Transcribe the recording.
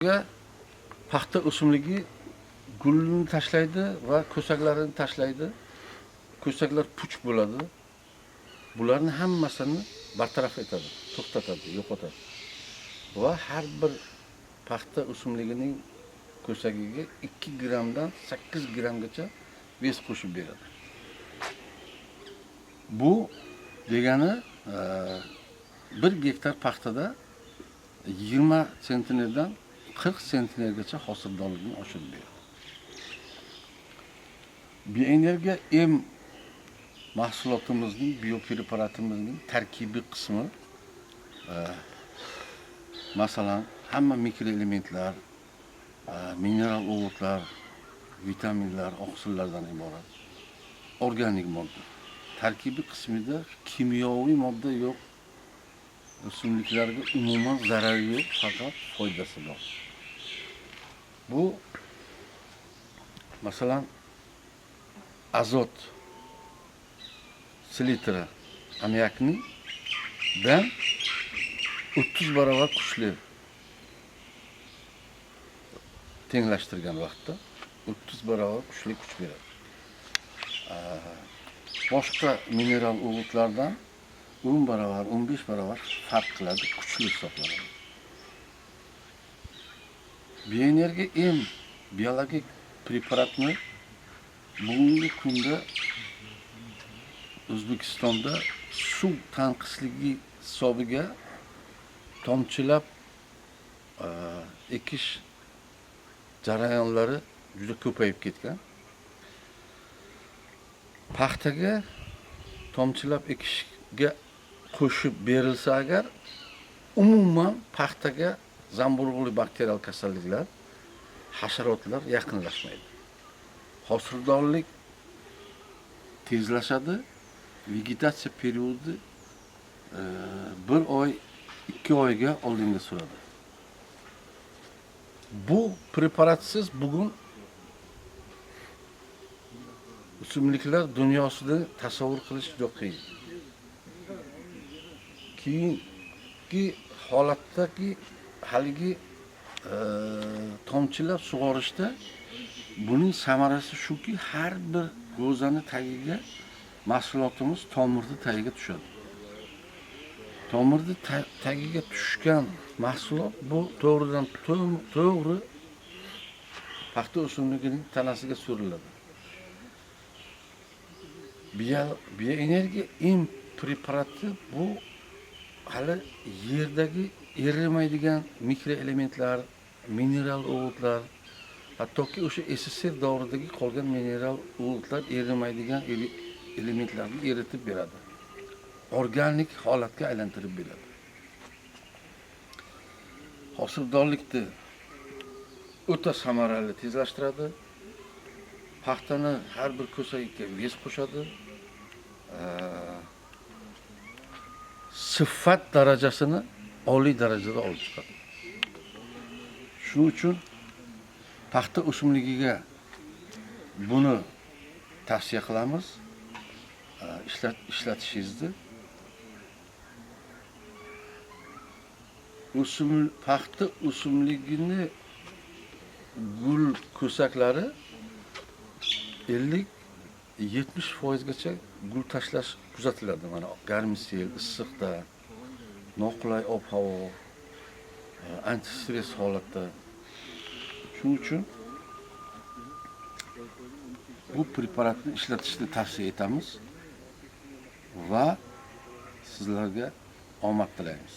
Paxta o'simligi gulini tashlaydi va ko'saklarini tashlaydi. Ko'saklar puch bo'ladi. Bularni hammasini bartaraf etadi, to'xtatadi, yo'qotadi. Va har bir paxta o'simligining ko'sagiga 2 grammdan 8 grammgacha ves qo'shib beradi. Bu degani 1 gektar paxtada 20 sentnerdan 40 sentnergacha hosildorlikni oshirib beradi. Bioenergiya mahsulotimizning, biopreparatimizning tarkibiy qismi, masalan, hamma mikroelementlar, mineral o'g'itlar, vitaminlar, oqsillardan iborat organik modda. Tarkibiy qismida kimyoviy modda yo'q. O'simliklarga umuman zarari yo'q, faqat foydasi bor. Bu masalan azot, selitra, ammiakning dan 30 barobar kuchli tenglashtirgan vaqtda 30 barobar kuchli kuch beradi. Boshqa mineral o'g'itlardan 10 barobar, 15 barobar farq qiladi, kuchli hisoblanadi. Bioenergiya biologik preparatni bugungi kunda O'zbekistonda suv tanqisligi hisobiga tomchilab ekish jarayonlari juda ko'payib ketgan. Paxtaga tomchilab ekishga qo'shib berilsa agar, umuman paxtaga zamburug'li bakterial kasalliklar, hasharotlar yaqinlashmaydi. Hosildorlik tezlashadi, vegetatsiya periodi 1 oy, 2 oyga oldinga suradi. Bu preparatsiz bugun o'simliklar dunyosida tasavvur qilish juda qiyin. Keyingi holatdagi haligi tomchilab sug'orishda buning samarasi shuki, har bir g'o'zani tagiga mahsulotimiz tomirni tagiga tushadi. Tomirni tagiga tushgan mahsulot bu to'g'ridan to'g'ri paxta o'simligining tanasiga suriladi. Bioenergiya preparati bu hali yerdagi erimaydigan mikroelementlar, mineral o'g'itlar, hattoki o'sha SSR davridagi qolgan mineral o'g'itlar erimaydigan elementlarni eritib beradi. Organik holatga aylantirib beradi. Hosildorlikni o'ta samarali tezlashtiradi. Paxtani har bir ko'sagiga ves qo'shadi. Sifat darajasini oliy darajada olib chiqadi. Shuning uchun paxta o'simligiga buni tavsiya qilamiz. Ishlatishingizni. Paxta o'simligini gul ko'saklari 50-70% gacha gul tashlash kuzatiladi. Mana garmisel, issiqda, noqulay ob-havo, antistress holatda. Shuning uchun bu preparatni ishlatishni tavsiya etamiz va sizlarga omad tilaymiz.